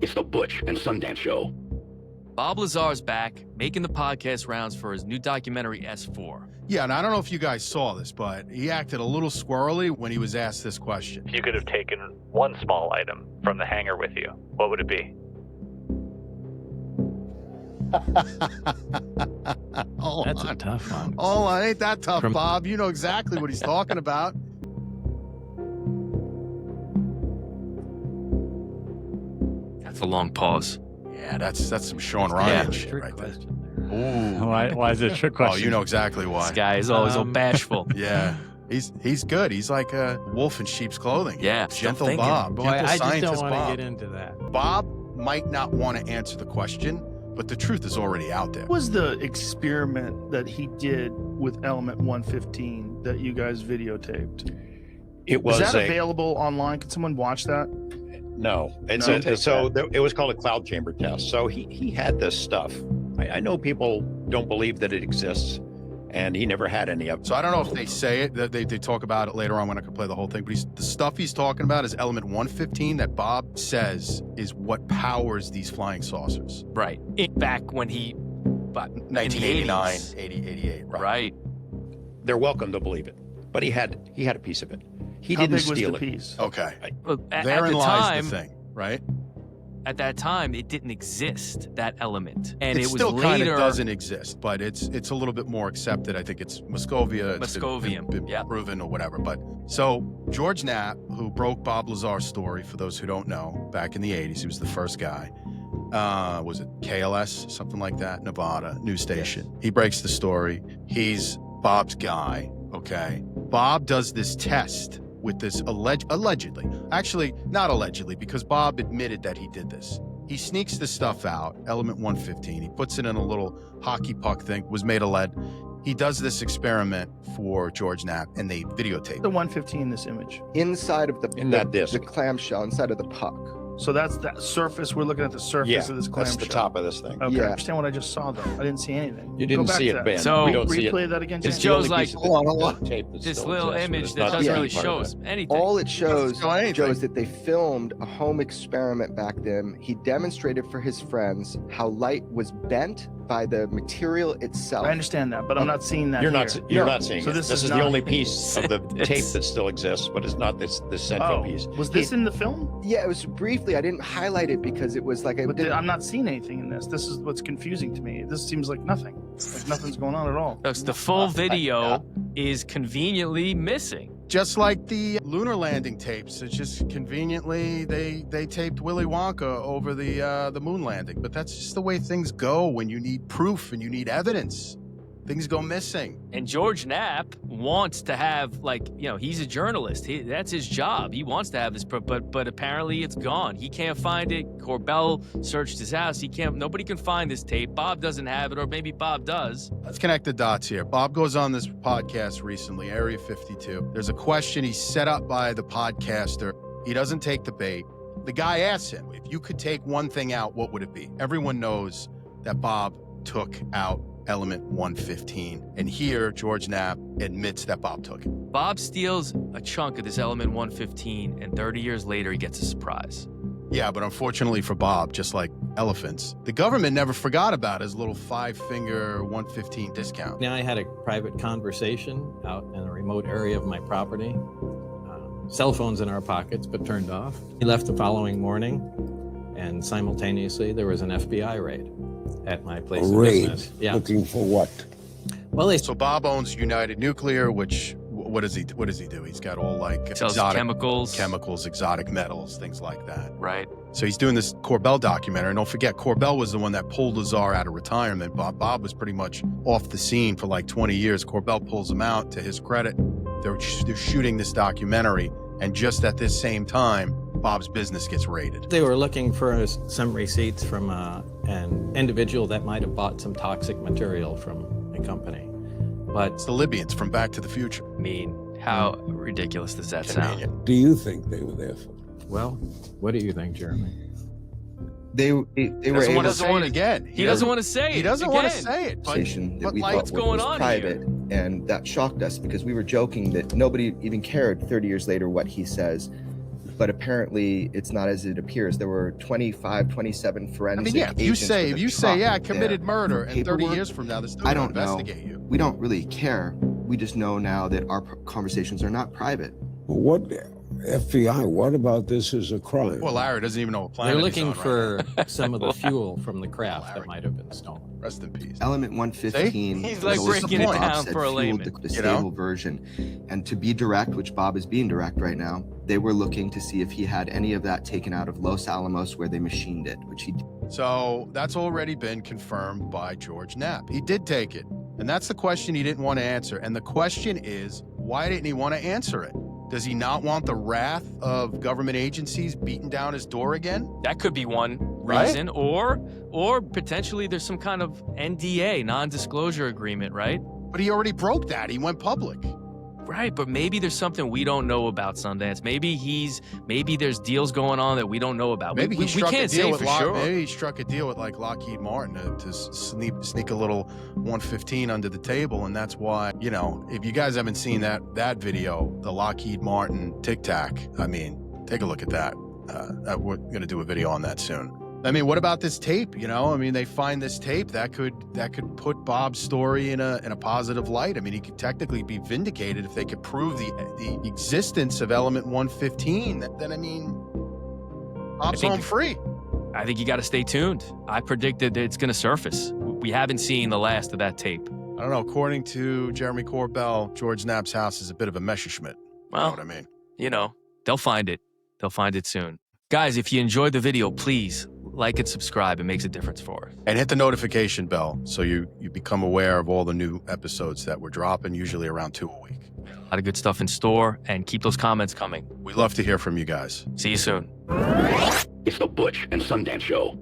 It's the Butch and Sundance Show. Bob Lazar's back, making the podcast rounds for his new documentary, S4. Yeah, and I don't know if you guys saw this, but he acted a little squirrely when he was asked this question. If you could have taken one small item from the hangar with you, what would it be? That's a tough one. Oh, it ain't that tough, Bob. You know exactly what he's talking about. That's a long pause. Yeah, that's some Sean Ryan shit Trick right there. question there. Ooh. Why is it a trick question? Oh, you know exactly why. This guy is always so bashful. Yeah, he's good. He's like a wolf in sheep's clothing. Yeah, gentle thinking. Bob. Boy, gentle I just scientist don't want Bob. to get into that. Bob might not want to answer the question, but the truth is already out there. What was the experiment that he did with element 115 that you guys videotaped? It was Is that available online? Can someone watch that? No. It's it was called a cloud chamber test. So he had this stuff. I know people don't believe that it exists, and he never had any of it. So I don't know if they say it, that they talk about it later on when I can play the whole thing, but the stuff he's talking about is element 115 that Bob says is what powers these flying saucers. Right. Back when he... 1989, 88, Right. They're welcome to believe it, but he had a piece of it. He How didn't big was steal the it. piece? Okay. Well, at Therein the lies time, the thing, right? At that time, it didn't exist, that element. And It it was still kind later... of doesn't exist, but it's a little bit more accepted. I think it's Moscovia. It's been yeah. proven or whatever. But so George Knapp, who broke Bob Lazar's story, for those who don't know, back in the 80s, he was the first guy. Was it KLS, something like that, Nevada, news station. He breaks the story. He's Bob's guy, okay? Bob does this test with this allegedly. Actually, not allegedly, because Bob admitted that he did this. He sneaks this stuff out, element 115. He puts it in a little hockey puck thing, was made of lead. He does this experiment for George Knapp, and they videotape The it. 115, this image. Inside of that disc. the clamshell, inside of the puck. So that's that surface. We're looking at the surface of this clamshell. That's the top of this thing. Okay, Yeah. I understand what I just saw, though. I didn't see anything. You Go didn't back see to it, that. Ben. So- we don't see it. Replay that again, It's James. The only Joe's like, piece of hold on, hold on. the tape that this still little exists, but image it's that not doesn't the really key part of show it. us anything. All it shows, show anything. Joe, is that they filmed a home experiment back then. He demonstrated for his friends how light was bent by the material itself. I understand that, but I'm not seeing that You're here. not seeing So it. this This is is not- the only piece of the tape It's- that still exists, but it's not this central Oh, piece. was this in the film? Yeah, it was briefly. I didn't highlight it because it was like I But didn't. I'm not seeing anything in this. This is what's confusing to me. This seems like nothing. Like nothing's going on at all. Folks, the full video is conveniently missing. Just like the lunar landing tapes, it's just conveniently they taped Willy Wonka over the moon landing. But that's just the way things go when you need proof and you need evidence. Things go missing. And George Knapp wants to have, like, you know, he's a journalist. That's his job. He wants to have this, but apparently it's gone. He can't find it. Corbell searched his house. Nobody can find this tape. Bob doesn't have it, or maybe Bob does. Let's connect the dots here. Bob goes on this podcast recently, Area 52. There's a question he's set up by the podcaster. He doesn't take the bait. The guy asks him, if you could take one thing out, what would it be? Everyone knows that Bob took out element 115. And here, George Knapp admits that Bob took it. Bob steals a chunk of this element 115, and 30 years later, he gets a surprise. Yeah, but unfortunately for Bob, just like elephants, the government never forgot about his little 5-finger 115 discount. Now I had a private conversation out in a remote area of my property. Cell phones in our pockets, but turned off. He left the following morning, and simultaneously there was an FBI raid at my place of business. Yeah. Looking for what? Well, they So Bob owns United Nuclear, which what does he do? He's got all like Sells chemicals, exotic metals, things like that. Right. So he's doing this Corbell documentary. And don't forget, Corbell was the one that pulled Lazar out of retirement. Bob was pretty much off the scene for like 20 years. Corbell pulls him out. To his credit, they're shooting this documentary, and just at this same time, Bob's business gets raided. They were looking for some receipts from an individual that might have bought some toxic material from a company. But It's the Libyans from Back to the Future. I mean, how ridiculous does that sound? Convenient. Do you think they were there for? well, what do you think, Jeremy? They were Doesn't able want to to say it again. He doesn't want to say it. He doesn't want to again. say it. But, conversation that but we like, thought what's going was on private, and that shocked us because we were joking that nobody even cared 30 years later what he says. but apparently it's not as it appears. There were 25, 27 forensic if you say, I committed murder, and 30 paperwork, years from now, they're still I going to don't know. investigate you. We don't really care. We just know now that our conversations are not private. Well, what, FBI, what about this as a crime? Well, Larry doesn't even know what planet They're he's looking on right for now. some of the fuel from the craft that might have been stolen. Rest in peace. Element 115. He's was like always breaking it Bob down said for a fueled layman. The stable version. And to be direct, which Bob is being direct right now, they were looking to see if he had any of that taken out of Los Alamos where they machined it, which he did. So that's already been confirmed by George Knapp. He did take it. And that's the question he didn't want to answer. And the question is, why didn't he want to answer it? Does he not want the wrath of government agencies beating down his door again? That could be one reason, or potentially there's some kind of NDA, non-disclosure agreement, right? But he already broke that. He went public. Right, but maybe there's something we don't know about Sundance. Maybe there's deals going on that we don't know about. Maybe we can't say for sure. Maybe he struck a deal with like Lockheed Martin to sneak a little 115 under the table, and that's why, you know, if you guys haven't seen that video, the Lockheed Martin Tic Tac, I mean, take a look at that. We're going to do a video on that soon. I mean, what about this tape? You know, I mean, they find this tape that could put Bob's story in a positive light. I mean, he could technically be vindicated if they could prove the existence of element 115. Then I mean, Bob's home free. I think you got to stay tuned. I predicted that it's going to surface. We haven't seen the last of that tape. I don't know. According to Jeremy Corbell, George Knapp's house is a bit of a Messerschmitt. Well, you know what I mean? You know, they'll find it. They'll find it soon. Guys, if you enjoyed the video, please like and subscribe. It makes a difference for us. And hit the notification bell so you become aware of all the new episodes that we're dropping, usually around 2 a week. A lot of good stuff in store, and keep those comments coming. We love to hear from you guys. See you soon. It's the Butch and Sundance Show.